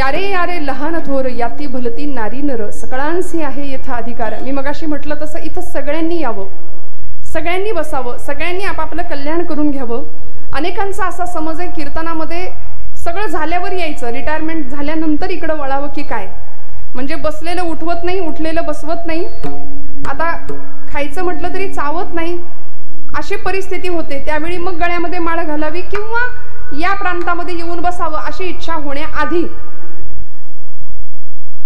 यारे यारे लहान थोर याती भलती नारी नर सकळांसी आहे येथा अधिकार. मी मगाशी म्हटलं तसं इथं सगळ्यांनी यावं, सगळ्यांनी बसावं, सगळ्यांनी आपापलं कल्याण करून घ्यावं. अनेकांचा असा समज आहे कीर्तनामध्ये सगळं झाल्यावर यायचं, रिटायरमेंट झाल्यानंतर इकडं वळावं की काय, म्हणजे बसलेलं उठवत नाही, उठलेलं बसवत नाही, आता खायचं म्हटलं तरी चावत नाही, अशी परिस्थिती होते. त्यावेळी मग गळ्यामध्ये माळ घालावी किंवा या प्रांतामध्ये येऊन बसावं अशी इच्छा होण्याआधी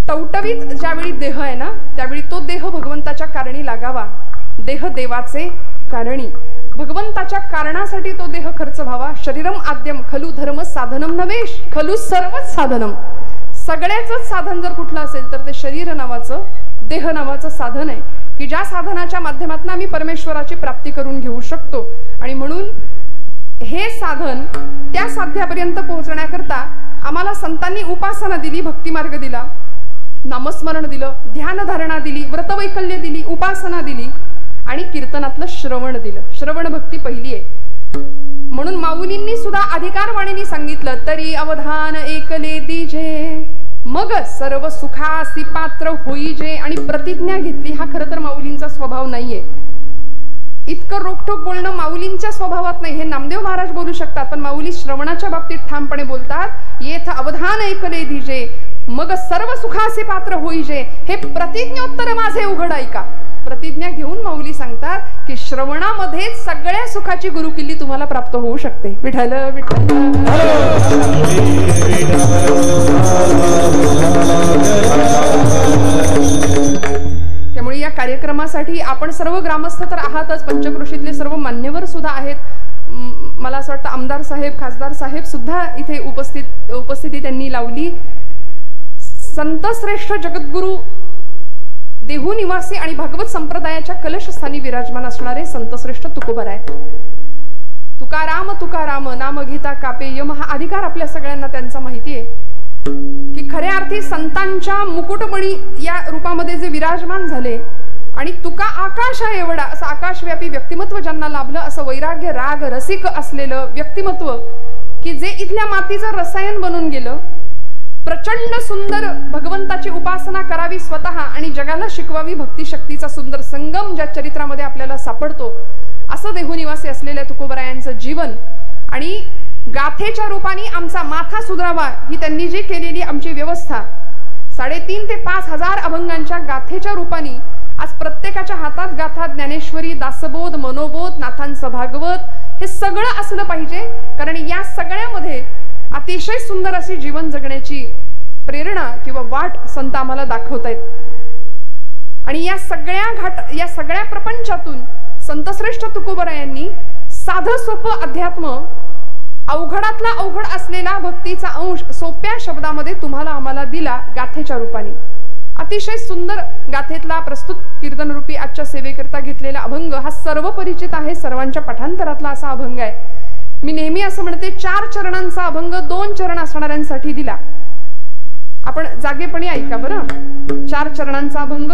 टवटवीत ज्यावेळी देह आहे ना, त्यावेळी तो देह भगवंताच्या कारणी लागावा. देह देवाचे कारणी, भगवंताच्या कारणासाठी तो देह खर्च व्हावा. शरीरम आद्यम खलु धर्म साधनम नवेश, खलु सर्वच साधनम. सगळ्याच साधन जर कुठलं असेल तर ते शरीर नावाचं, देह नावाचं साधन आहे की ज्या साधनाच्या माध्यमातून आम्ही परमेश्वराची प्राप्ती करून घेऊ शकतो. आणि म्हणून हे साधन त्या साध्यापर्यंत पोहोचण्याकरता आम्हाला संतांनी उपासना दिली, भक्ती मार्ग दिला, नामस्मरण दिलं, ध्यानधारणा दिली, व्रतवैकल्य दिली, उपासना दिली आणि कीर्तनातलं श्रवण दिलं. श्रवण भक्ती पहिली आहे. म्हणून माऊलींनी सुद्धा अधिकारवाणीने सांगितलं, तरी अवधान ऐकले दीजे मग सर्व सुखासी पात्र होईजे. आणि प्रतिज्ञा घेतली. हा खरं तर माऊलींचा स्वभाव नाहीये. इतकं रोखठोक बोलणं माऊलींच्या स्वभावात नाही. हे नामदेव महाराज बोलू शकतात, पण माऊली श्रवणाच्या बाबतीत ठामपणे बोलतात. येथ अवधान ऐकले दीजे मग सर्व सुखाचे पात्र होईजे. हे प्रतिज्ञोत्तर माझे उघड ऐका. प्रतिज्ञा घेऊन माऊली सांगतात की श्रवणामध्ये सगळ्या सुखाची गुरुकिल्ली तुम्हाला प्राप्त होऊ शकते. विठ्ठल विठ्ठल. त्यामुळे या कार्यक्रमासाठी आपण सर्व ग्रामस्थ तर आहातच, पंचक्रोशीतले सर्व मान्यवर सुद्धा आहेत. मला असं वाटतं आमदार साहेब, खासदार साहेब सुद्धा इथे उपस्थिती त्यांनी लावली. संतश्रेष्ठ जगद्गुरु देहू निवासी आणि भागवत संप्रदायाच्या कलशस्थानी विराजमान असणारे संतश्रेष्ठ तुकोबराय. तुकाराम तुकाराम नाम घेता कापे यम. हा अधिकार आपल्या सगळ्यांना त्यांचा माहिती आहे की खऱ्या अर्थी संतांच्या मुकुटमणी या रूपामध्ये जे विराजमान झाले आणि तुका आकाशा एवढा असं आकाशव्यापी व्यक्तिमत्व ज्यांना लाभलं, असं वैराग्य राग रसिक असलेलं व्यक्तिमत्व की जे इथल्या मातीचं रसायन बनून गेलं. प्रचंड सुंदर भगवंताची उपासना करावी स्वतः आणि जगाला शिकवावी भक्ती शक्तीचा सुंदर संगम ज्या चरित्रामध्ये आपल्याला सापडतो, असं देहू निवासी असलेल्या तुकोबरायांचं जीवन आणि गाथेच्या रूपाने आमचा माथा सुधारावा ही त्यांनी जी केलेली आमची व्यवस्था, 3,500 ते 5,000 अभंगांच्या गाथेच्या रूपाने आज प्रत्येकाच्या हातात गाथा, ज्ञानेश्वरी, दासबोध, मनोबोध, नाथांचं भागवत हे सगळं असलं पाहिजे. कारण या सगळ्यामध्ये अतिशय सुंदर असे जीवन जगण्याची प्रेरणा किंवा वाट संत आम्हाला दाखवतायत. आणि या सगळ्या प्रपंचातून संतश्रेष्ठ तुकोबरायांनी साधं सोपं अध्यात्म, अवघडातला अवघड असलेला भक्तीचा अंश सोप्या शब्दामध्ये तुम्हाला आम्हाला दिला गाथेच्या रूपाने. अतिशय सुंदर गाथेतला प्रस्तुत कीर्तनरूपी आजच्या सेवेकरता घेतलेला अभंग हा सर्व परिचित आहे, सर्वांच्या पठांतरातला असा अभंग आहे. मी नेहमी असं म्हणते 4 चरणांचा अभंग 2 चरण असणाऱ्यांसाठी दिला. आपण जागेपणी ऐका बरं. 4 चरणांचा अभंग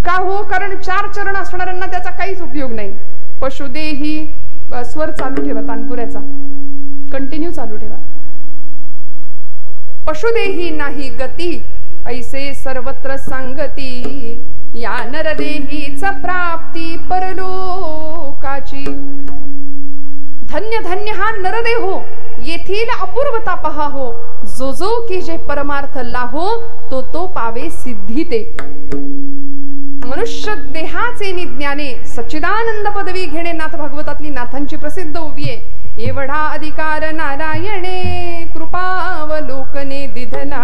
का हो? कारण 4 चरण असणाऱ्यांना त्याचा काहीच उपयोग नाही. पशुदेही, स्वर चालू ठेवा, तानपुऱ्याचा कंटिन्यू चालू ठेवा. पशुदेही नाही गती ऐसे सर्वत्र सांगती, या नरदेहीचा प्राप्ती परलोकाची. धन्य धन्य हा नरदेहो येथील अपूर्वता पहा हो, जो जो की जे परमार्थ लाहो तो तो पावे सिद्धी ते. मनुष्य देहाचे निज्ञाने सच्चिदानंद पदवी घेणे नाथ भागवतातली नाथांची प्रसिद्ध ओवी आहे. एवढा अधिकार नारायणे कृपावलोकने दिधला.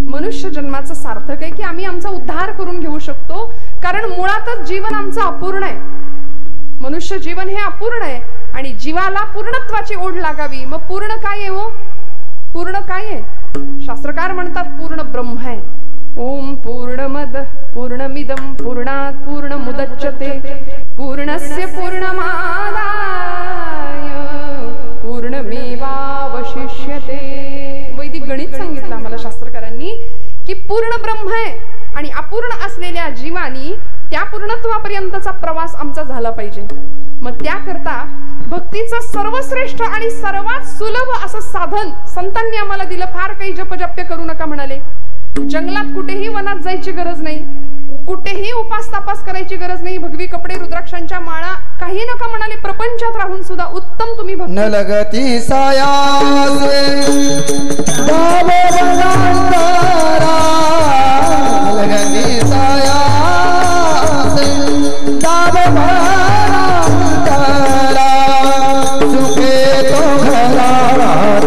मनुष्य जन्माचं सार्थक आहे की आम्ही आमचा उद्धार करून घेऊ शकतो, कारण मुळातच जीवन आमचं अपूर्ण आहे. मनुष्य जीवन हे अपूर्ण आहे आणि जीवाला पूर्णत्वाची ओढ लागावी. मग पूर्ण काय आहे हो? पूर्ण काय आहे? शास्त्रकार म्हणतात पूर्ण ब्रह्म आहे. ओम पूर्णमद पूर्णमिदं पूर्णात् पूर्णमुदच्यते पूर्णस्य पूर्णमादाय पूर्णमेवावशिष्यते. वैदिक गणित सांगितलं आम्हाला शास्त्रकारांनी की पूर्ण ब्रह्म आहे आणि अपूर्ण असलेल्या जीवानी त्या पूर्णत्वापर्यंतचा प्रवास आमचा झाला पाहिजे. मग त्याकरता भक्तीचं सर्वश्रेष्ठ आणि सर्वात सुलभ असं साधन संतांनी आम्हाला दिलं. फार काही जपजप्य करू नका म्हणाले. जंगलात कुठेही वनात जायची गरज नाही, कुठेही उपास तापास करायची गरज नाही. भगवी कपडे, रुद्राक्षांच्या माळा काही नका म्हणाले. प्रपंचात राहून सुद्धा उत्तम तुम्ही भक्ती. न लगती सायासे दावे बगांतारा, न लगती सायासे दावे बगांतारा, सुखे तो घरा नारायण,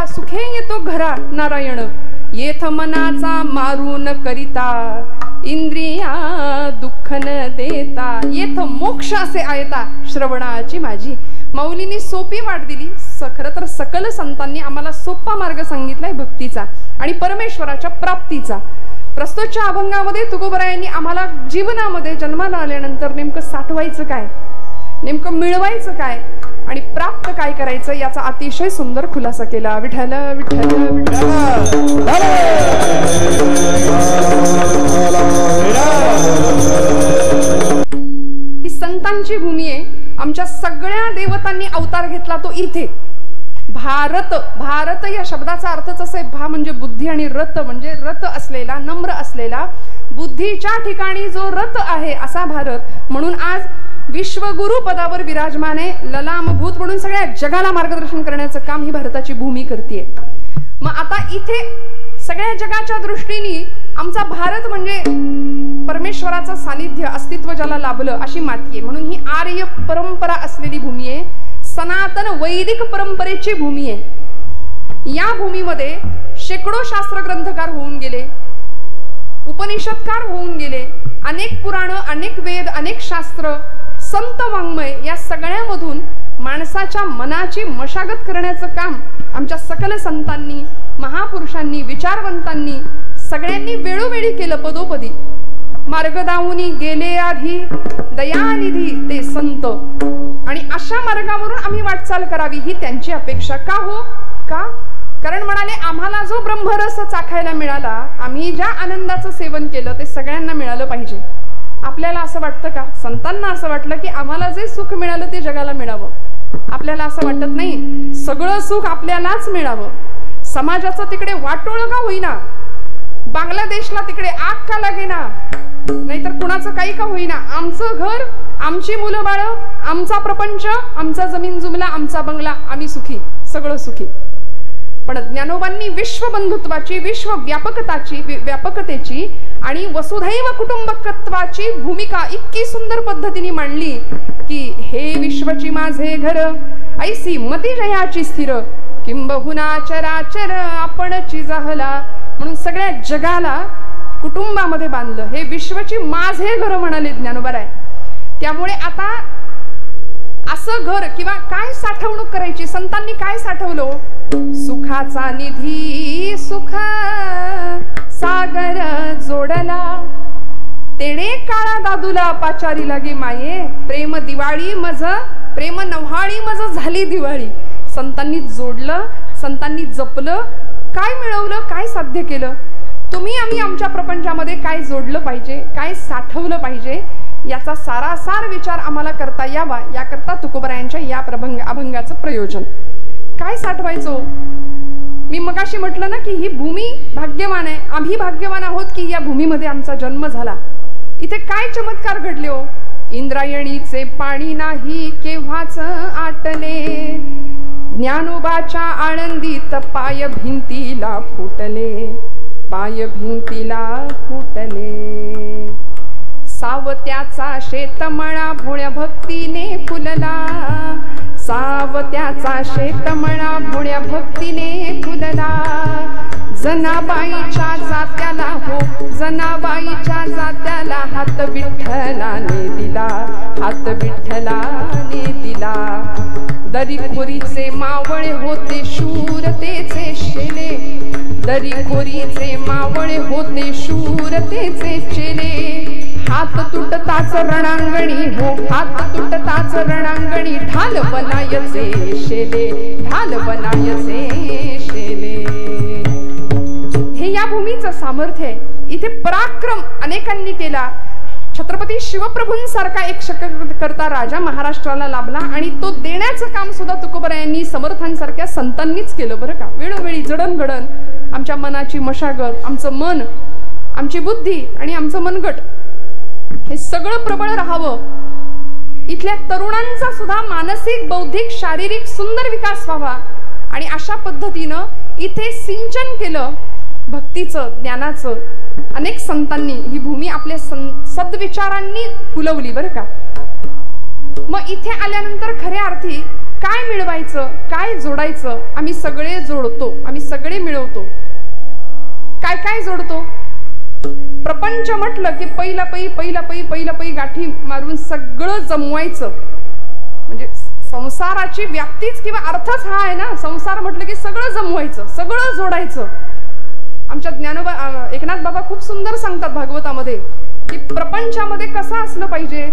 सुखे तो घरा नारायण. येथ मनाचा मारून करिता, इंद्रिया दुःख न देता. येथ मोक्ष असे आयता, श्रवणाची माझी. माऊलींनी सोपी वाट दिली. खरं तर सकल संतांनी आम्हाला सोपा मार्ग सांगितलाय भक्तीचा आणि परमेश्वराच्या प्राप्तीचा. प्रस्तुतच्या अभंगामध्ये तुकोबरायांनी आम्हाला जीवनामध्ये जन्माला आल्यानंतर नेमकं साठवायचं काय, नेमकं मिळवायचं काय आणि प्राप्त काय करायचं याचा अतिशय सुंदर खुलासा केला. विठ्ठल विठ्ठल विठ्ठल. ही संतांची भूमी आहे. आमच्या सगळ्या देवतांनी अवतार घेतला तो इथे. भारत, भारत या शब्दाचा अर्थच असे, भा म्हणजे बुद्धी आणि रत म्हणजे रत असलेला, नम्र असलेला, बुद्धीच्या ठिकाणी जो रत आहे असा भारत. म्हणून आज विश्वगुरु पदावर विराजमान आहे. ललामभूत म्हणून सगळ्या जगाला मार्गदर्शन करण्याचं काम ही भारताची भूमी करते. मग आता इथे सगळ्या जगाच्या दृष्टीने आमचा भारत म्हणजे परमेश्वराचं सानिध्य, अस्तित्व ज्याला लाभलं अशी माती आहे. म्हणून ही आर्य परंपरा असलेली भूमी आहे. सनातन वैदिक परंपरेची भूमी आहे. या भूमीमध्ये शेकडो शास्त्र ग्रंथकार होऊन गेले, उपनिषदकार होऊन गेले, अनेक पुराण, अनेक वेद, अनेक शास्त्र, संत वाङ्मय या सगळ्यामधून माणसाच्या मनाची मशागत करण्याचं काम आमच्या सकल संतांनी, महापुरुषांनी, विचारवंतांनी सगळ्यांनी वेळोवेळी केलं. पदोपदी मार्ग दावूनी गेले आधी दयानिधी ते संत. आणि अशा मार्गावरून आम्ही वाटचाल करावी ही त्यांची अपेक्षा. का हो? का? कारण म्हणाले आम्हाला जो ब्रह्मरस चाखायला मिळाला, आम्ही ज्या आनंदाचं सेवन केलं ते सगळ्यांना मिळालं पाहिजे. आपल्याला असं वाटतं का? संतांना असं वाटलं की आम्हाला जे सुख मिळालं ते जगाला मिळावं. आपल्याला असं वाटत नाही, सगळं सुख आपल्यालाच मिळावं. समाजाचं तिकडे वाटोळ का होईना, बांगलादेशला तिकडे आग का लागेना, नाहीतर कुणाचं काही का होईना, आमचं घर, आमची मुलं बाळ, आमचा प्रपंच, आमचा जमीन जुमला, आमचा बंगला, आम्ही सुखी, सगळं सुखी. पण ज्ञानोबांनी विश्वबंधुत्वाची, विश्वव्यापकताची, व्यापकतेची आणि वसुधैव कुटुंबकत्वाची भूमिका इतकी सुंदर पद्धतीने मांडली की हे विश्वची माझे घर, ऐसी मती जयाची स्थिर, किंबहुना चराचर आपणची जाहला. म्हणून सगळ्या जगाला कुटुंबामध्ये बांधलं. हे विश्वची माझे घर म्हणाले ज्ञानोबराय. त्यामुळे आता असं घर किंवा काय साठवणूक करायची, संतांनी काय साठवलं? सुखाचा निधी सुख सागर जोडला, तेडे काळा दादूला पाचारी लागे माये, प्रेम दिवाळी मज, प्रेम नव्हाळी मज झाली दिवाळी. संतांनी जोडलं, संतांनी जपलं. काय मिळवलं, काय साध्य केलं? तुम्ही आम्ही आमच्या प्रपंचामध्ये काय जोडलं पाहिजे, काय साठवलं पाहिजे याचा सारासार विचार आम्हाला करता यावा याकरता तुकोबरायांच्या या अभंगाचं प्रयोजन. काय साठवायचो? मी मगाशी म्हटलं ना की ही भूमी भाग्यवान आहे. आम्ही भाग्यवान आहोत की या भूमीमध्ये आमचा जन्म झाला. इथे काय चमत्कार घडले हो? इंद्रायणीचे पाणी नाही केव्हाच आटले, ज्ञानोबाच्या आळंदीत पाय भिंतीला फुटले, पाय भिंतीला फुटले. सावत्याचा शेतमळा भोळ्या भक्तीने फुलला, सावत्याचा शेतमळा भोळ्या भक्तीने फुलला. जनाबाईच्या जात्याला हो, जनाबाईच्या जात्याला हात विठ्ठलाने दिला, हात विठ्ठलाने दिला. दरीखोरीचे मावळे होते शूरतेचे शेले, दरीखोरीचे मावळे होते शूरतेचे चेले. हात तुटताच रणांगणी हो, हात तुटताच रणांगणी, ढाल बनायचे शेले, ढाल बनायचे शेले. हे या भूमीचं सामर्थ्य आहे. इथे पराक्रम अनेकांनी केला. छत्रपती शिवप्रभूंसारखा एक करता राजा महाराष्ट्राला लाभला आणि तो देण्याचं काम सुद्धा तुकोबरायांनी समर्थांसारख्या संतांनीच केलं बरं का. वेळोवेळी जडणघडण, आमच्या मनाची मशागत, आमचं मन, आमची बुद्धी आणि आमचं मनगट हे सगळं प्रबळ राहावं. इथल्या तरुणांचा सुद्धा मानसिक, बौद्धिक, शारीरिक सुंदर विकास व्हावा आणि अशा पद्धतीनं इथे सिंचन केलं भक्तीचं, ज्ञानाचं. अनेक संतांनी ही भूमी आपल्या सद्विचारांनी फुलवली बरं का. मग इथे आल्यानंतर खऱ्या अर्थी काय मिळवायचं, काय जोडायचं? आम्ही सगळे जोडतो, आम्ही सगळे मिळवतो. काय काय जोडतो? प्रपंच म्हटलं की पहिला पै गाठी मारून सगळं जमवायचं. म्हणजे संसाराची व्याप्तीच किंवा अर्थच हा आहे ना. संसार म्हटलं की सगळं जमवायचं, सगळं जोडायचं. आमच्या ज्ञानोबा एकनाथ बाबा खूप सुंदर सांगतात भागवतामध्ये की प्रपंचामध्ये कसं असलं पाहिजे.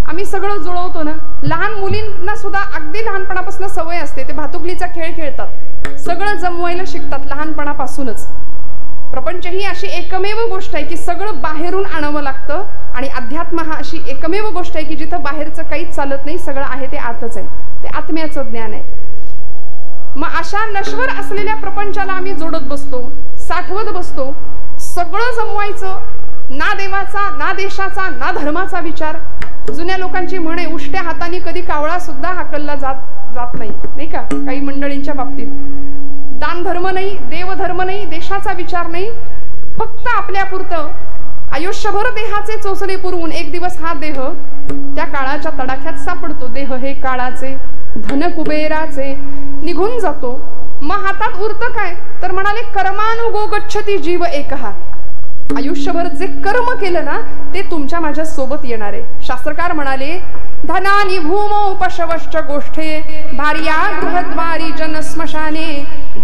आम्ही सगळं जुळवतो ना. लहान मुलींना सुद्धा अगदी लहानपणापासून सवय असते, ते भातुकलीचा खेळ खेळतात, सगळं जमवायला शिकतात लहानपणापासूनच. प्रपंच ही अशी एकमेव गोष्ट आहे की सगळं बाहेरून आणावं लागतं आणि अध्यात्म हा अशी एकमेव गोष्ट आहे की जिथं बाहेरचं काहीच चालत नाही, सगळं आहे ते आतच आहे, ते आत्म्याचं ज्ञान आहे. मग अशा नश्वर असलेल्या प्रपंचाला आम्ही जोडत बसतो, साठवत बसतो. सगळं जमवायचं, ना देवाचा, ना देशाचा, ना धर्माचा विचार. जुन्या लोकांची म्हणे, उष्ट्या हाताने कधी कावळा सुद्धा हाकलला जात नाही, नाही का. काही मंडळींच्या बाबतीत दान धर्म नाही, देवधर्म नाही, देशाचा विचार नाही, फक्त आपल्यापुरतं आयुष्यभर देहाचे चोचले पुरवून एक दिवस हा देह त्या काळाच्या तडाख्यात सापडतो. देह हे काळाचे, धन कुबेराचे, निघून जातो. मग हातात उरतं काय? तर म्हणाले कर्मानुगो गच्छती जीव एकहा. आयुष्यभर जे कर्म केलं ना ते तुमच्या माझ्या सोबत येणार आहे. शास्त्रकार म्हणाले, धनानी भूमो पशवश्च गोष्ठे, भार्या गृहद्वारी जनस्मशाने,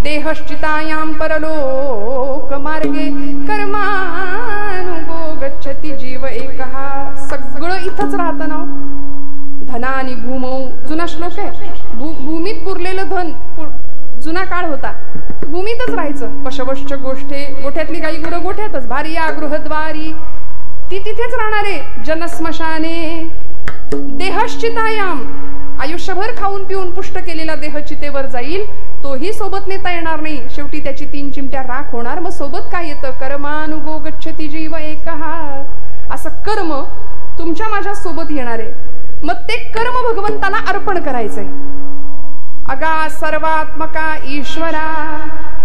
देहश्चितायां परलोक मार्गे, कर्मानुगो गच्छती जीव एकहा. सगळं इथंच राहतं ना. धनानी भूमो जुना श्लोक आहे. भूमीत पुरलेलं धन, जुना काळ होता, भूमीतच राहायचं. पशवश्च गोष्ठे, गोठ्यातली गाई गुरं गोठ्यातच. भार्या गृहद्वारी, ती तिथेच राहणारे. जनस्मशाने, देहश्चितायाम, आयुष्यभर खाऊन पिऊन पुष्ट केलेला देह चितेवर जाईल, तोही सोबत नेता येणार नाही. शेवटी त्याची 3 चिमट्या राख होणार. मग सोबत काय येतं? कर्मानुगो गच्छती जीव एकहा. असं कर्म तुमच्या माझ्या सोबत येणार आहे. मग ते कर्म भगवंताला अर्पण करायचंय. अगा सर्वात्मका ईश्वरा.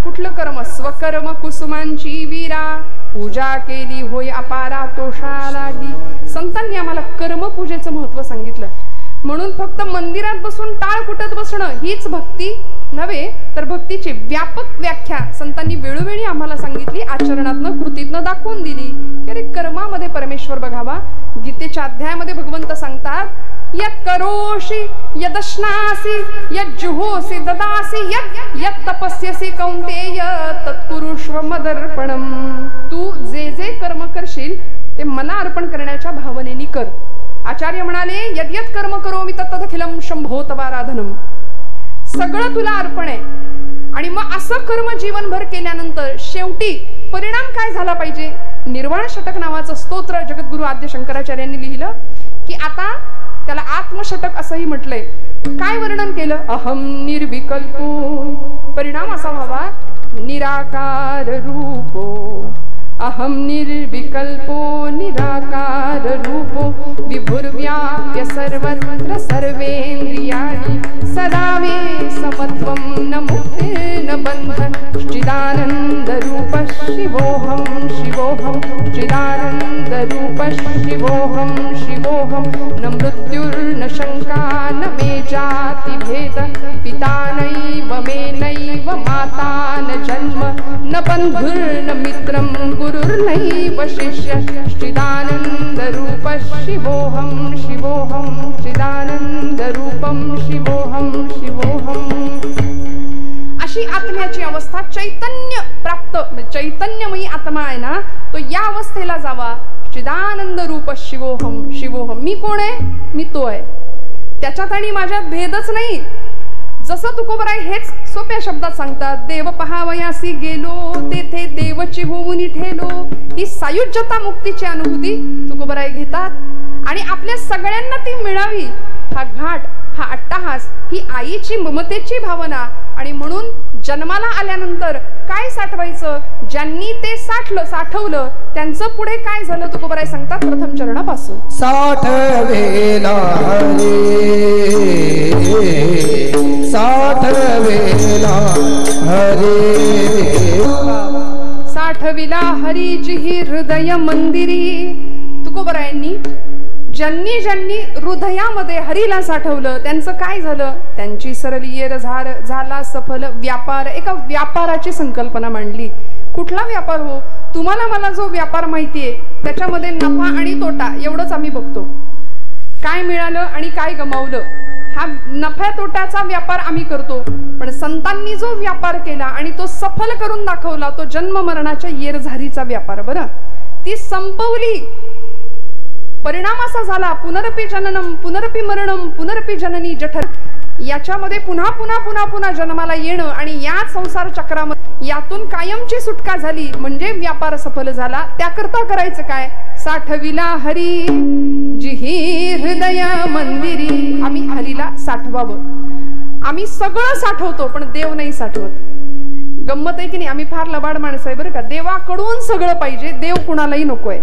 कुठलं कर्म? स्वकर्म कुसुमांची वीरा, पूजा केली होय अपारा तोषा लागी. संतांनी आम्हाला कर्मपूजेचं महत्व सांगितलं. म्हणून फक्त मंदिरात बसून टाळ कुटत बसणं हीच भक्ती नव्हे, तर भक्तीची व्यापक व्याख्या संतांनी वेळोवेळी आम्हाला सांगितली, आचरणातनं कृतीतनं दाखवून दिली की अरे कर्मामध्ये परमेश्वर बघावा. गीतेच्या अध्यायामध्ये भगवंत सांगतात, यत् करोषि यदश्नासि यज्जुहोसि ददासि यत् तपस्यसि कौन्तेय तत्कुरुष्व मदर्पणम. तू जे जे कर्म करशील ते मला अर्पण करण्याच्या भावनेने कर. आचार्य म्हणाले, यद्यत् कर्म करोमि तत्तदखिलम शंभो तवाराधनम. सगळं तुला अर्पण आहे. आणि मग असं कर्म जीवनभर केल्यानंतर शेवटी परिणाम काय झाला पाहिजे? निर्वाण षटक नावाचं स्तोत्र जगद्गुरु आद्य शंकराचार्यांनी लिहिलं. की आता त्याला आत्मषटक असंही म्हटलंय. काय वर्णन केलं? अहम निर्विकल्पो, परिणाम असा व्हावा निराकार रूपो, अहम निर्विकल्पो निराकार रूपो, विभुर्व्याप्य सर्वत्र सर्वेन्द्रियाणि, सदा मे समत्वं न मुक्तिर्न बन्धः, चिदानन्द रूपः शिवोऽहं शिवोऽहं, चिदानन्द रूपः शिवोऽहं शिवोऽहं, न मृत्युर्न शङ्का न मे जाति भेद, पिता नैव मे नैव माता न जन्म, न बन्धुर्न मित्रं गुरुर्नैव शिष्य, चिदानन्द रूपः शिवोऽहं शिवोऽहं, चिदानन्द रूपं शिवोऽहं शिवोऽहं. अशी आत्म्याची अवस्था चैतन्य प्राप्त, चैतन्यमयी आत्मा आहे ना, तो या अवस्थेला जावा. चिदानंद रूप शिवोहम शिवोहम. मी कोण आहे? मी तो आहे. त्याच्यात आणि माझ्यात भेदच नाही. जसं तुकोबराय हेच सोप्या शब्दात सांगतात. देव पहावयासी गेलो, तेथे देवची होऊनी ठेलो. ही सायुज्यता मुक्तीची अनुभूती तुकोबराय घेतात आणि आपल्या सगळ्यांना ती मिळावी. हा घाट, हा अट्टहास, ही आईची ममतेची भावना. आणि म्हणून जन्माला आल्यानंतर काय साठवायचं? ज्यांनी ते साठवलं त्यांचं पुढे काय झालं तुकोबराय सांगतात प्रथम चरणापासून. साठवेला हरे, साठवेला हरे, साठविला हरी जिही हृदय मंदिरी. तुकोबरायांनी ज्यांनी ज्यांनी हृदयामध्ये हरीला साठवलं त्यांचं काय झालं? त्यांची सरली येर झाला सफल व्यापार. एका व्यापाराची संकल्पना मांडली. कुठला व्यापार हो? तुम्हाला मला जो व्यापार माहितीये त्याच्यामध्ये नफा आणि तोटा एवढंच आम्ही बघतो. काय मिळालं आणि काय गमावलं हा नफ्या तोट्याचा व्यापार आम्ही करतो. पण संतांनी जो व्यापार केला आणि तो सफल करून दाखवला तो जन्म मरणाच्या येरझारीचा व्यापार. बरं, ती संपवली. परिणाम असा झाला पुनरपि जननम पुनरपि मरणम पुनरपि जननी जठर. याच्यामध्ये पुन्हा पुन्हा पुन्हा पुन्हा जन्माला येणं आणि या संसार चक्रामध्ये यातून कायमची सुटका झाली म्हणजे व्यापार सफल झाला. त्याकरता करायचं काय? साठविला हरी जिही हृदय मंदिरी. आम्ही हरीला साठवावं. आम्ही सगळं साठवतो पण देव नाही साठवत. गंमत आहे की नाही? आम्ही फार लबाड माणसं आहे बरं का. देवाकडून सगळं पाहिजे, देव कुणालाही नकोय.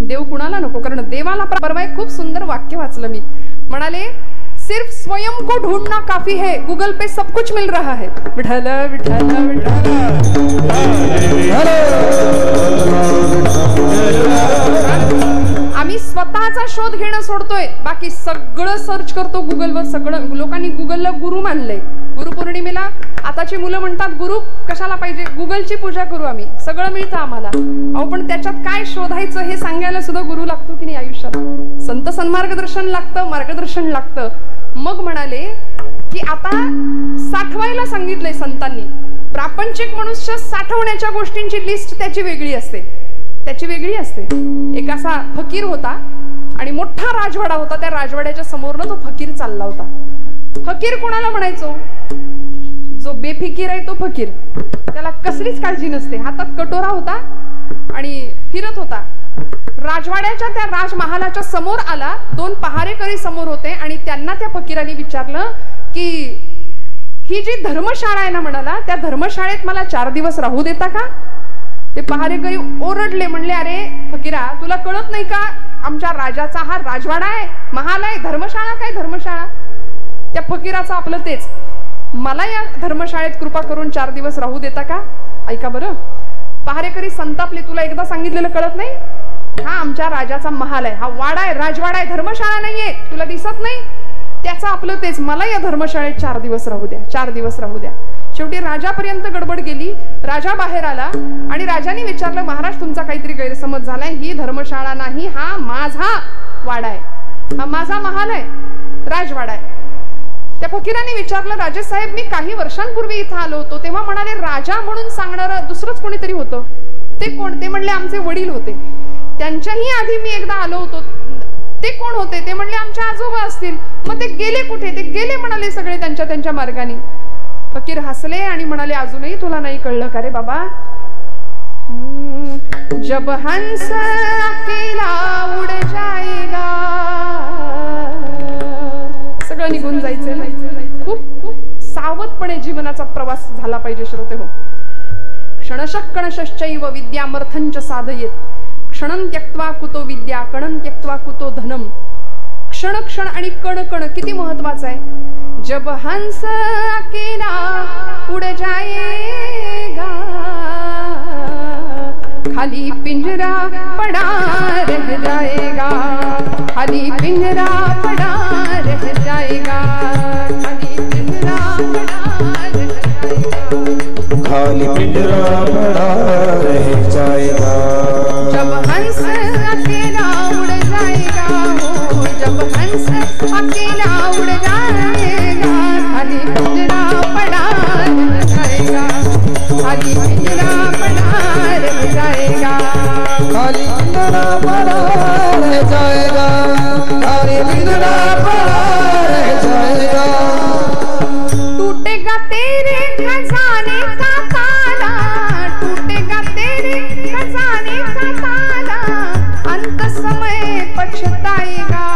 देव कुणाला नको, कारण देवाला परवा एक खूप सुंदर वाक्य वाचलं मी. म्हणाले सिर्फ स्वयं को ढूंढना काफी है, गूगल पे सब कुछ मिल रहा है. विठ्ठल विठ्ठल विठ्ठल. आम्ही स्वतःचा शोध घेणं सोडतोय, बाकी सगळं सर्च करतो गुगलवर. सगळं लोकांनी गुगलला गुरु मानलंय. गुरुपौर्णिमेला आताची मुलं म्हणतात गुरु कशाला पाहिजे, गुगलची पूजा करू आम्ही, सगळं मिळतं आम्हाला. अहो पण त्याच्यात काय शोधायचं हे सांगायला सुद्धा गुरु लागतो की नाही आयुष्यात. संत सन्मार्गदर्शन लागतं, मार्गदर्शन लागतं. मग म्हणाले की आता साठवायला सांगितलंय संतांनी. प्रापंचिक मनुष्य साठवण्याच्या गोष्टींची लिस्ट त्याची वेगळी असते, त्याची वेगळी असते. एक असा फकीर होता आणि मोठा राजवाडा होता. त्या राजवाड्याच्या समोरनं तो फकीर चालला होता. फकीर कोणाला म्हणायचो? जो बेफिकीर आहे तो फकीर. त्याला कसलीच काळजी नसते. हातात कटोरा होता आणि फिरत होता. राजवाड्याच्या त्या राजमहालाच्या समोर आला. दोन पहारेकरी समोर होते आणि त्यांना त्या फकीराने विचारलं की ही जी धर्मशाळा आहे ना म्हणाला, त्या धर्मशाळेत मला 4 दिवस राहू देता का? ते पहारेकरी ओरडले. म्हणले अरे फकीरा, तुला कळत नाही का आमच्या राजाचा हा राजवाडा आहे, महाल आहे, धर्मशाळा काय धर्मशाळा? त्या फकीराचं आपलं तेच, मला या धर्मशाळेत कृपा करून 4 दिवस राहू देता का? ऐका बरं. पहारेकरी संतापले. तुला एकदा सांगितलेलं कळत नाही? हा आमच्या राजाचा महाल आहे, हा वाडा आहे, राजवाडा आहे, धर्मशाळा नाहीये. तुला दिसत नाही? त्याचं आपलं तेच, मला या धर्मशाळेत 4 दिवस राहू द्या, 4 दिवस राहू द्या. शेवटी राजापर्यंत गडबड गेली. राजा बाहेर आला आणि राजाने विचारलं महाराज तुमचा काहीतरी गैरसमज झालाय. ही धर्मशाळा नाही, हा माझा वाडा आहे, हा माझा महाल आहे, राजवाडा आहे. त्या फकीराने विचारलं राजेसाहेब मी काही वर्षांपूर्वी इथं आलो होतो तेव्हा म्हणाले राजा म्हणून सांगणारं दुसरंच कोणीतरी होतं. ते कोण? ते म्हणले आमचे वडील होते. त्यांच्याही आधी मी एकदा आलो होतो. ते कोण होते? ते म्हणले आमच्या आजोबा असतील. मग ते गेले कुठे? ते गेले म्हणाले सगळे त्यांच्या त्यांच्या मार्गाने. फकीर हसले आणि म्हणाले अजूनही तुला नाही कळलं का रे बाबा? जब हंस अकेला उड जाएगा, सगळं निघून जायचं ना. खूप सावधपणे जीवनाचा प्रवास झाला पाहिजे श्रोते हो. क्षणशः कणशश्चैव विद्यामर्थंच साधयेत, क्षणं त्यक्त्वा कुतो विद्या कणं त्यक्त्वा कुतो धनम. क्षण क्षण आणि कण कण किती महत्वाचं आहे. जब हंस अकेला उड जाएगा, खाली पिंजरा पड़ा रह जाएगा, खाली पिंजरा पड़ा रह जाएगा, खाली पिंजरा पड़ा रह जाएगा, खाली पिंजरा पड़ा रह जाएगा. जब हंस अकेला उड़ जाएगा, हो जब हंस अकेला उड़ जाएगा, खाली पिंजरा पड़ा रह जाएगा, खाली पिंजरा पड़ा रह जाएगा, खाली पिंजरा पड़ा रह जाएगा, खाली पिंजरा पड़ा रह जाएगा. टूटेगा तेरे खजाने का ताला, टूटेगा तेरे खजाने का ताला, अंत समय पछताएगा,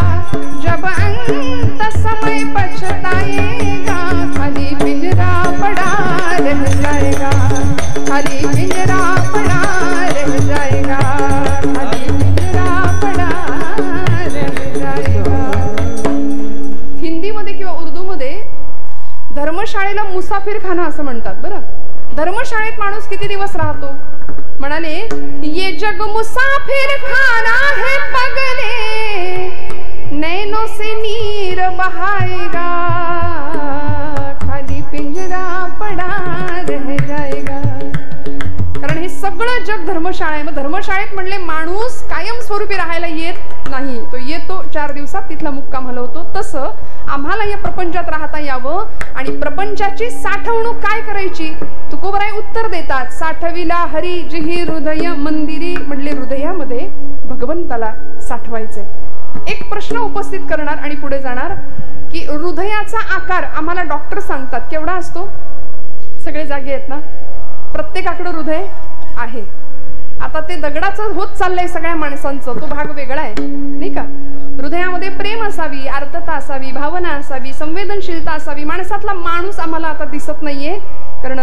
जब अंत समय पछताएगा, खाली पिंजरा पड़ा रह जाएगा, खाली पिंजरा पड़ा रह जाएगा, खाली पिंजरा पड़ा रह जाएगा. हिंदीमध्ये किंवा उर्दूमध्ये धर्मशाळेला मुसाफिरखाना असं म्हणतात. बरं, धर्मशाळेत माणूस किती दिवस राहतो? म्हणाले, ये जग मुसाफिरखाना है पगले, नैनों से नीर बहाएगा, खाली पिंजरा पड़ा रह जाएगा. कारण हे सगळं जग धर्मशाळा आहे. मग धर्मशाळेत म्हणले माणूस कायमस्वरूपी राहायला येत नाही, तो येतो 4 दिवसात तिथला मुक्काम हलवतो. तसं आम्हाला या प्रपंचात राहता यावं आणि प्रपंचाची साठवणूक काय करायची? तुकोबराय उत्तर देतात, साठविला हरी जिही हृदय मंदिरी. म्हणले हृदयामध्ये भगवंताला साठवायचे. एक प्रश्न उपस्थित करणार आणि पुढे जाणार की हृदयाचा आकार आम्हाला डॉक्टर सांगतात केवढा असतो? सगळे जागे आहेत ना? प्रत्येकाकडे हृदय आहे. आता ते दगडाचं होत चाललंय सगळ्या माणसांचं, तो भाग वेगळा आहे नाही का? हृदयामध्ये प्रेम असावी, आर्तता असावी, भावना असावी, संवेदनशीलता असावी. माणसातला माणूस आम्हाला आता दिसत नाहीये, कारण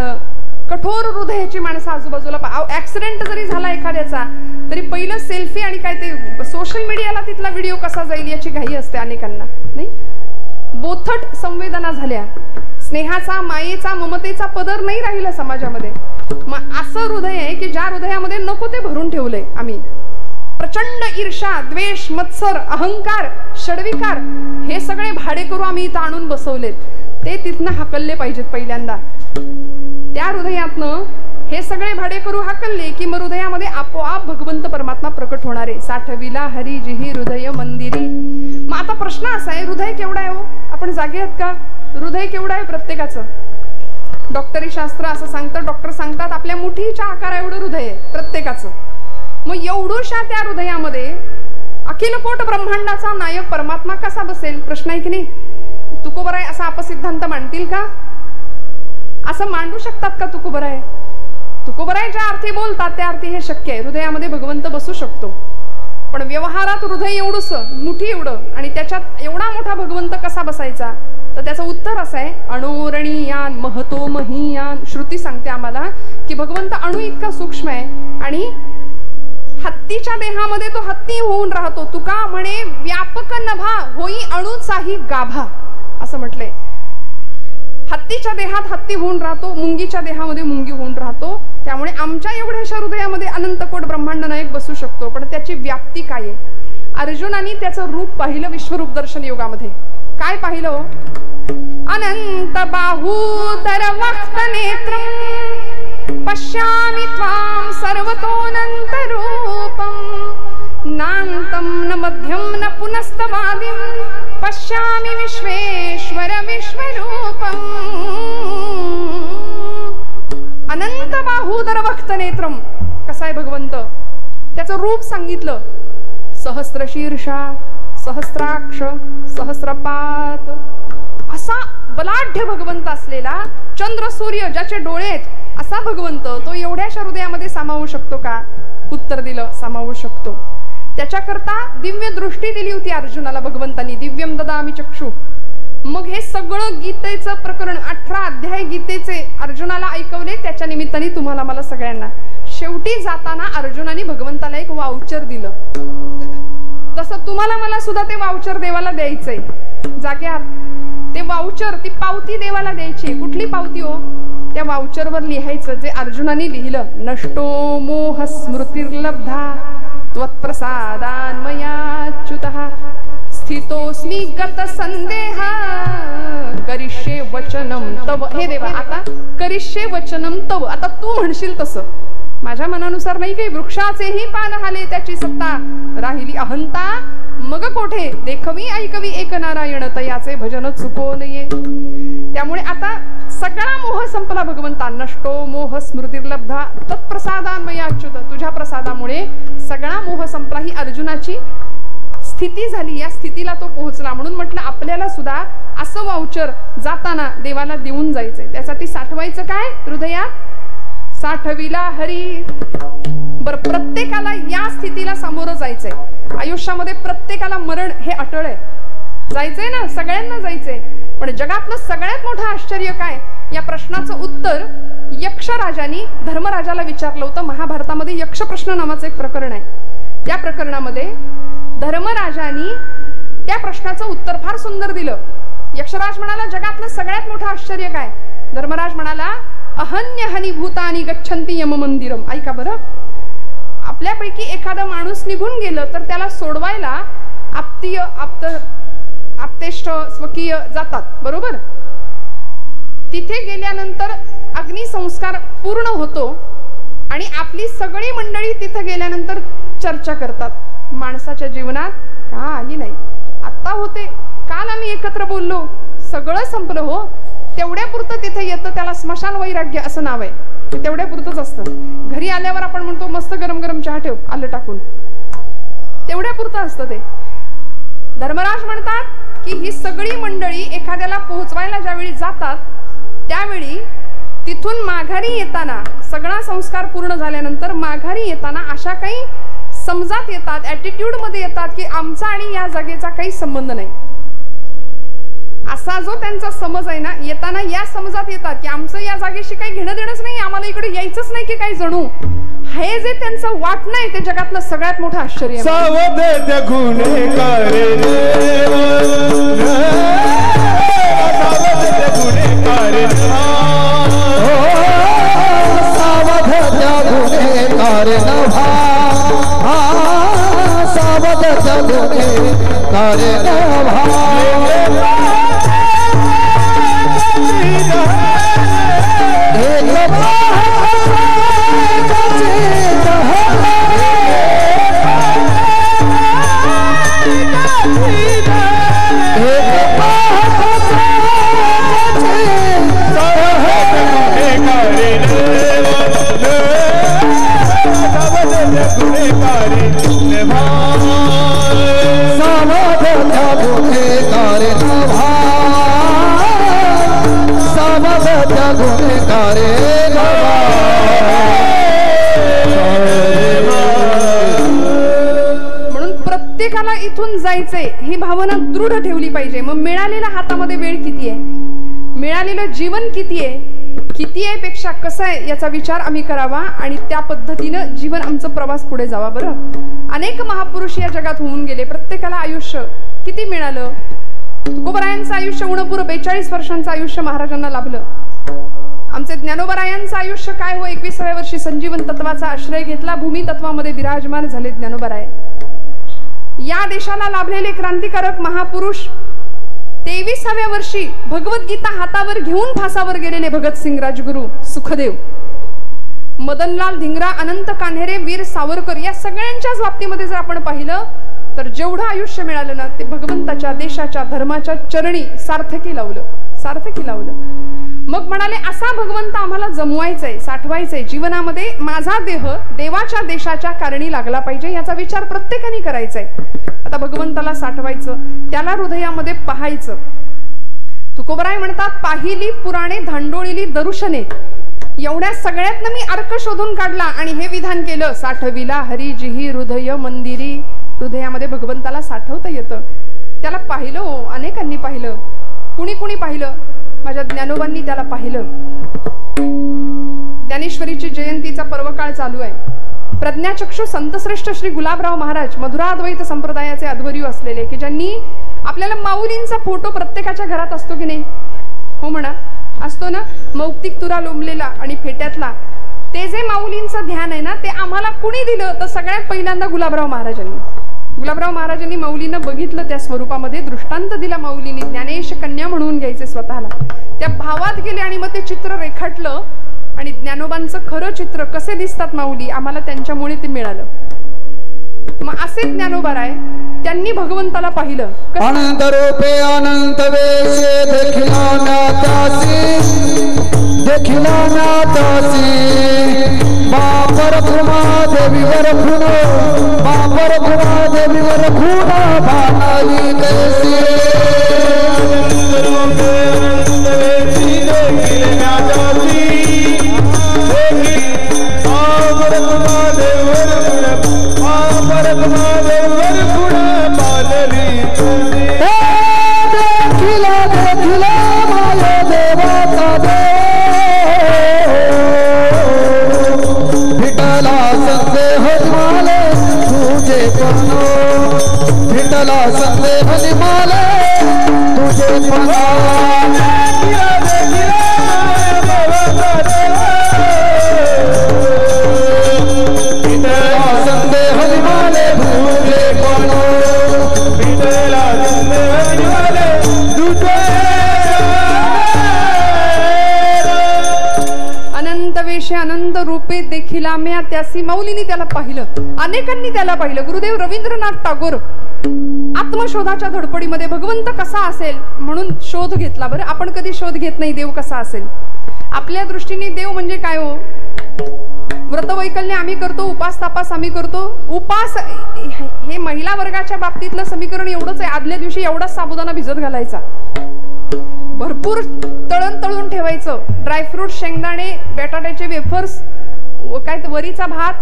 कठोर हृदयाची माणसं आजूबाजूला. ऍक्सिडेंट जरी झाला एखाद्याचा तरी पहिलं सेल्फी आणि काय ते सोशल मीडियाला तिथला व्हिडिओ कसा जाईल याची घाई असते अनेकांना नाही. बोथट संवेदना झाल्या, स्नेहाचा, मायेचा, ममतेचा पदर नाही राहिला समाजामध्ये. मग असं हृदय आहे की ज्या हृदयामध्ये नको ते भरून ठेवलंय आम्ही. प्रचंड ईर्षा, द्वेष, मत्सर, अहंकार, षड्विकार हे सगळे भाडे करू आम्ही इथं आणून बसवलेत. ते तिथनं हाकलले पाहिजेत पहिल्यांदा. त्या हृदयातनं हे सगळे भाडे करू हाकलले की मग हृदयामध्ये आपोआप भगवंत परमात्मा प्रकट होणार आहे. साठविला हरी जिही हृदय मंदिरी. मग आता प्रश्न असा आहे, हृदय केवढा आहे हो? आपण जागे आहात का? हृदय केवढं आहे प्रत्येकाचं? डॉक्टरी शास्त्र असं सांगतं, डॉक्टर सांगतात आपल्या मुठीच्या आकारा एवढं हृदय आहे प्रत्येकाचं. मग एवढूशा त्या हृदयामध्ये अखिल कोट ब्रह्मांडाचा नायक परमात्मा कसा बसेल? प्रश्न आहे की नाही? तुकोबराय असा अपसिद्धांत मांडतील का? असं मांडू शकतात का तुकोबराय? तुकोबराय ज्या अर्थी बोलतात त्या अर्थी हे शक्य आहे. हृदयामध्ये भगवंत बसू शकतो, पण व्यवहारात हृदय एवढूस, मुठी एवढं, आणि त्याच्यात एवढा मोठा भगवंत कसा बसायचा? तर त्याचं उत्तर असं आहे, अणोरणीयान महतो महीयान. श्रुती सांगते आम्हाला की भगवंत अणू इतका सूक्ष्म आहे आणि हत्तीच्या देहामध्ये तो हत्ती होऊन राहतो. तुका म्हणे व्यापक नभा होई अणूचाही गाभा असं म्हटलंय. हत्तीच्या देहात हत्ती होऊन राहतो, मुंगीच्या देहामध्ये मुंगी होऊन राहतो. त्यामुळे आमच्या एवढ्याशा हृदयामध्ये अनंत कोट ब्रह्मांड नायक बसू शकतो, पण त्याची व्याप्ती काय आहे? अर्जुनाने त्याचं रूप पाहिलं विश्वरूप दर्शन योगामध्ये. काय पाहिलं? अनंत बाहूतर वक्त नेत्रम पश्यामि त्वां सर्वतोऽनंत रूपम नान्तं न मध्यं न पुनस्तवादिं पश्यामि विश्वेश्वर विश्वरूपम. अनंत बाहूदर वक्त नेत्रम. कसा आहे भगवंत? त्याचं रूप सांगितलं. सहस्र शीर्षा, सहस्राक्ष, सहस्रपात, असा बलाढ्य भगवंत असलेला, चंद्र सूर्य ज्याचे डोळे आहेत असा भगवंत तो एवढ्याशा हृदयामध्ये सामावू शकतो का? उत्तर दिलं, सामावू शकतो. त्याच्याकरता दिव्य दृष्टी दिली होती अर्जुनाला भगवंतांनी, दिव्यम ददामि चक्षु. मग हे सगळं गीतेचं प्रकरण 18 अध्याय गीतेचे अर्जुनाला ऐकवले. त्याच्या निमित्ताने तुम्हाला मला सगळ्यांना शेवटी जाताना अर्जुनाने भगवंताला एक वाउचर दिलं. तसं तुम्हाला मला सुद्धा ते वाउचर देवाला द्यायचंय. जाग्यात ते वाउचर, ती पावती देवाला द्यायची. कुठली पावती हो? त्या वाउचरवर लिहायचं जे अर्जुनाने लिहिलं, नष्टो मोह स्मृतिर्लब्धा त्वत्प्रसादान्मयाच्युतः स्थितोस्मि गत संदेहा करिष्ये वचनम तव. हे देवा, आता करिष्ये वचनम तव, आता तू म्हणशील तसं. माझ्या मनानुसार नाही काही. वृक्षाचेही पान हाले त्याची सत्ता, राहिली अहंता मग कोठे. देखवी ऐकवी एक नारायण, तयाचे भजन चुको नये. त्यामुळे आता सगळा मोह संपला भगवंता. नष्टो मोह स्मृतिर्लब्धा तत्प्रसादान्मयाच्युत. तुझ्या प्रसादामुळे सगळा मोह संपला. ही अर्जुनाची स्थिती झाली. या स्थितीला तो पोहोचला. म्हणून म्हटलं आपल्याला सुद्धा असं वाउचर जाताना देवाला देऊन जायचंय. त्यासाठी साठवायचं काय? हृदयात साठविला हरी. बर, प्रत्येकाला या स्थितीला सामोरं जायचंय. आयुष्यामध्ये प्रत्येकाला मरण हे अटळ आहे. जायचंय ना, सगळ्यांना जायचंय. पण जगातलं सगळ्यात मोठं आश्चर्य काय? या प्रश्नाचं उत्तर यक्षराजानी धर्मराजाला विचारलं होतं. महाभारतामध्ये यक्ष प्रश्न नावाचं एक प्रकरण आहे. त्या प्रकरणामध्ये धर्मराजानी त्या प्रश्नाचं उत्तर फार सुंदर दिलं. यक्षराज म्हणाला, जगातलं सगळ्यात मोठं आश्चर्य काय? धर्मराज म्हणाला, अहन्य हनी भूतानी गच्छन्ति यम मंदिरम. ऐका बरं, आपल्यापैकी एखादा माणूस निघून गेलं तर त्याला सोडवायला आप्तीय आप्तेष्ट स्वकीय जातात, बरोबर. तिथे गेल्यानंतर अग्निसंस्कार पूर्ण होतो आणि आपली सगळी मंडळी तिथे गेल्यानंतर चर्चा करतात. माणसाच्या जीवनात काही नाही. आत्ता होते, काल आम्ही एकत्र बोललो, सगळं संपलं हो. तेवढ्या पुरतं तिथे येतं, त्याला स्मशान वैराग्य असं नाव आहे. ते तेवढ्या पुरतंच असतं. घरी आल्यावर आपण म्हणतो मस्त गरम गरम चहा ठेव, आलं टाकून. तेवढ्या पुरतं असतं ते. धर्मराज म्हणतात की ही सगळी मंडळी एखाद्याला पोहोचवायला ज्यावेळी जातात त्यावेळी तिथून माघारी येताना, सगळा संस्कार पूर्ण झाल्यानंतर माघारी येताना अशा काही समजात येतात, ॲटिट्यूड मध्ये येतात की आमचा आणि या जागेचा काही संबंध नाही. असा जो त्यांचा समज आहे ना, येताना या समजात येतात की आमचं या जागेशी काही घेणं देणंच नाही, आम्हाला इकडे यायचंच नाही की काही जणू. हे जे त्यांचं वाटणं आहे ते जगातलं सगळ्यात मोठं आश्चर्य आहे. सावध गुन्हेगार इथून जायचे ही भावना दृढ ठेवली पाहिजे. मग मिळालेला हातामध्ये वेळ किती आहे, मिळालेलं जीवन किती आहे पेक्षा कसं आहे याचा विचार आम्ही करावा आणि त्या पद्धतीनं जीवन आमचं प्रवास पुढे जावा. बरं, अनेक महापुरुष या जगात होऊन गेले. प्रत्येकाला आयुष्य किती मिळालं. तुकोबरायांचं आयुष्य उणपुर 42 वर्षांचं आयुष्य महाराजांना लाभलं. आमचे ज्ञानोबरायांचं आयुष्य काय हो, 21व्या वर्षी संजीवन तत्वाचा आश्रय घेतला, भूमी तत्वामध्ये विराजमान झाले ज्ञानोबराय. या देशाला लाभलेले क्रांतिकारक महापुरुष 23व्या वर्षी भगवद्गीता हातावर घेऊन फासावर गेलेले भगतसिंग राजगुरू, सुखदेव, मदनलाल धिंगरा, अनंत कान्हेरे, वीर सावरकर या सगळ्यांच्याच बाबतीमध्ये जर आपण पाहिलं तर जेवढं आयुष्य मिळालं ना ते भगवंताच्या, देशाच्या, धर्माच्या चरणी सार्थकी लावलं. मग म्हणाले असा भगवंत आम्हाला जमवायचाय, साठवायचाय. जीवनामध्ये माझा देह देवाच्या, देशाच्या कारणी लागला पाहिजे याचा विचार प्रत्येकाने करायचाय. आता भगवंताला साठवायचं, त्याला हृदयामध्ये पाहायचं. तुकोबराय म्हणतात, पाहिली पुराणे धांडोळीली दरुशने, एवढ्या सगळ्यातनं मी अर्क शोधून काढला आणि हे विधान केलं, साठविला हरी जिही हृदय मंदिरी. हृदयामध्ये भगवंताला साठवता येतं. त्याला पाहिलं हो, अनेकांनी पाहिलं. कुणी कुणी पाहिलं? माझ्या ज्ञानोबांनी त्याला पाहिलं. ज्ञानेश्वरीची जयंतीचा पर्वकाळ चालू आहे. प्रज्ञाचक्षु संतश्रेष्ठ श्री गुलाबराव महाराज मधुराद्वैत संप्रदायाचे अध्वर्यू असलेले, की ज्यांनी आपल्याला माऊलींचा फोटो प्रत्येकाच्या घरात असतो की नाही? हो म्हणा, असतो ना. मौक्तिक तुरा लोंबलेला आणि फेट्यातला ते जे माऊलींचं ध्यान आहे ना, ते आम्हाला कुणी दिलं? तर सगळ्यात पहिल्यांदा गुलाबराव महाराजांनी माऊलींना बघितलं, त्या स्वरूपामध्ये दृष्टांत दिला माऊलींनी. ज्ञानेश कन्या म्हणून घ्यायचे स्वतःला. त्या भावात गेले आणि मग ते चित्र रेखाटलं आणि ज्ञानोबांचं खरं चित्र कसे दिसतात माऊली, आम्हाला त्यांच्यामुळे ते मिळालं. मग असे ज्ञानोबा आहे, त्यांनी भगवंताला पाहिलं. अनंत रूपे अनंत वेशे देखिला नातासी बापर भ्रमा देवीवर खुण बापर भ्रमा देवीवर खुण भानाली कैसी. अनंत रूपे अनंत वेशे देखिला नातासी बापर भ्रमा देवीवर खुण बापर भ्रमा देवीवर खुण भानाली कैसी. देखिला माय देवाचा विठला संदेह माले तुझे पनो विठला संदेह माले तुझे पनो. विठला संदेह माले तुझे पनो विठला संदेह माले तुझे. अनंत वेशे अनंत रूपे देखिला म्या त्यासी. माऊलींनी त्याला पाहिलं, अनेकांनी त्याला पाहिलं. गुरुदेव रवींद्रनाथ टागोर आत्मशोधाच्या धडपडीमध्ये भगवंत कसा असेल म्हणून शोध घेतला. बरं, आपण कधी शोध घेत नाही देव कसा असेल. आपल्या दृष्टीने देव म्हणजे काय हो? व्रतवैकल्य आम्ही करतो, उपास तापास आम्ही करतो. उपास हे महिला वर्गाच्या बाबतीतलं समीकरण एवढंच आहे. आदल्या दिवशी एवढाच साबुदाणा भिजत घालायचा, भरपूर तळून ठेवायचं. ड्रायफ्रूट, शेंगदाणे, बटाट्याचे वेफर्स, काय वरीचा भात,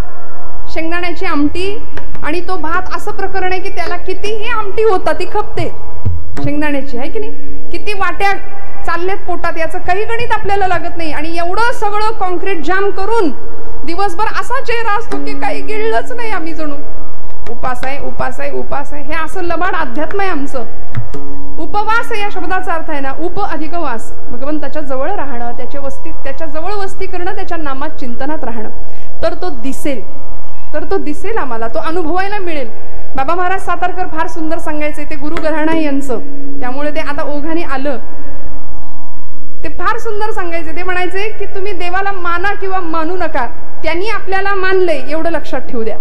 शेंगदाण्याची आमटी आणि तो भात. असं प्रकरण आहे की त्याला कितीही आमटी होता ती खपते शेंगदाण्याची, आहे की नाही? किती वाट्या चालल्यात पोटात, याचं काही गणित आपल्याला लागत नाही. आणि एवढं सगळं कॉन्क्रीट जाम करून दिवसभर असा चेहरा असतो की काही गिळलंच नाही आम्ही, जणू उपास आहे उपास आहे उपास आहे. हे असं लबाड अध्यात्म आहे आमचं. उपवास या शब्दाचा अर्थ आहे ना, उप अधिक वास, भगवंताच्या जवळ राहणं, त्याच्या जवळ वस्ती करणं, त्याच्या नामात चिंतनात राहणं. तर तो दिसेल आम्हाला, तो अनुभवायला मिळेल. बाबा महाराज सातारकर फार सुंदर सांगायचे, ते गुरु घराणा यांचं, त्यामुळे ते आता ओघाने आलं. ते फार सुंदर सांगायचे. ते म्हणायचे की तुम्ही देवाला माना किंवा मानू नका, त्यांनी आपल्याला मानलंय एवढं लक्षात ठेवू द्या.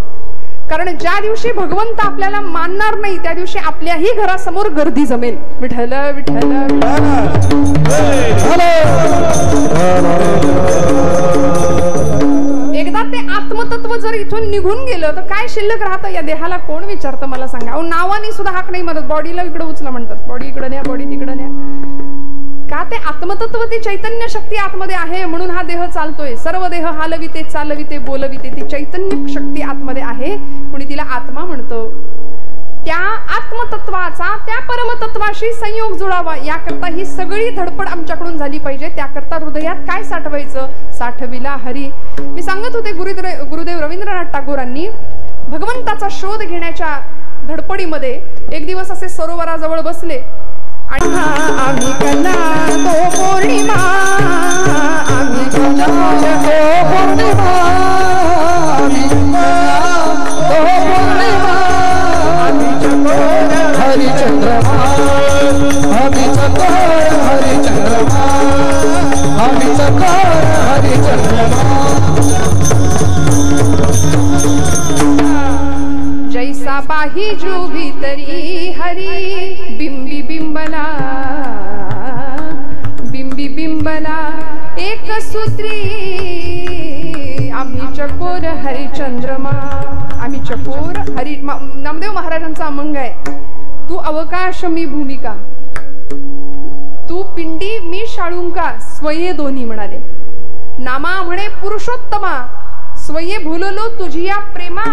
कारण ज्या दिवशी भगवंत आपल्याला मानणार नाही त्या दिवशी आपल्याही घरासमोर गर्दी जमेल. विठ्ठल विठ्ठल. एकदा ते आत्मतत्व जर इथून निघून गेलं तर काय शिल्लक राहतं या देहाला? कोण विचारतं मला सांगा? अहो, नावानी सुद्धा हाक नाही मारत. बॉडीला इकडे उचला म्हणतात, बॉडी इकडे न्या, बॉडी तिकडे न्या. का? ते आत्मतत्व, ती चैतन्य शक्ती आतमध्ये आहे म्हणून हा देह चालतोय. सर्व देह हालविते, चालविते, बोलविते. ती चैतन्य शक्ती आतमध्ये आहे, कोणी तिला आत्मा म्हणतो. त्या आत्मतत्वाचा त्या परमतत्वाशी संयोग जुळावा याकरता ही सगळी धडपड आमच्याकडून झाली पाहिजे. त्याकरता हृदयात काय साठवायचं? साठविला हरी. मी सांगत होते, गुरुदेव रवींद्रनाथ टागोरांनी भगवंताचा शोध घेण्याच्या धडपडीमध्ये एक दिवस असे सरोवराजवळ बसले आणि आम्ही कला तो पौर्णिमा, आम्ही कला तो पौर्णिमा, आम्ही तो पौर्णिमा, आम्ही चकोर हरिचंद्रमा, आम्ही चकोर हरिचंद्रमा, आम्ही चकोर हरिचंद्रमा. जैसा पाहिजू भीतरी हरी बिंबी बिंबला, बिंबी बिंबला एक सूत्री, आम्ही चकोर हरिचंद्रमा, आम्ही चकोर हरी. नामदेव महाराजांचा अमंग आहे, तू अवकाश मी भूमिका, तू पिंडी मी शाळुंका, स्वये दोन्ही म्हणाले. नामा म्हणे पुरुषोत्तमा स्वये भुललो तुझी या प्रेमा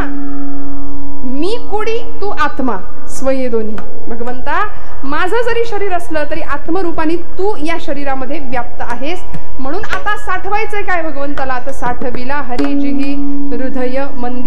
मी कुडी तू आत्मा स्वये दोन्ही. भगवंता माझं जरी शरीर असलं तरी आत्मरूपाने तू या शरीरामध्ये व्याप्त आहेस. म्हणून आता साठवायचंय काय भगवंताला? आता साठविला हरी जिही हृदय मंदिर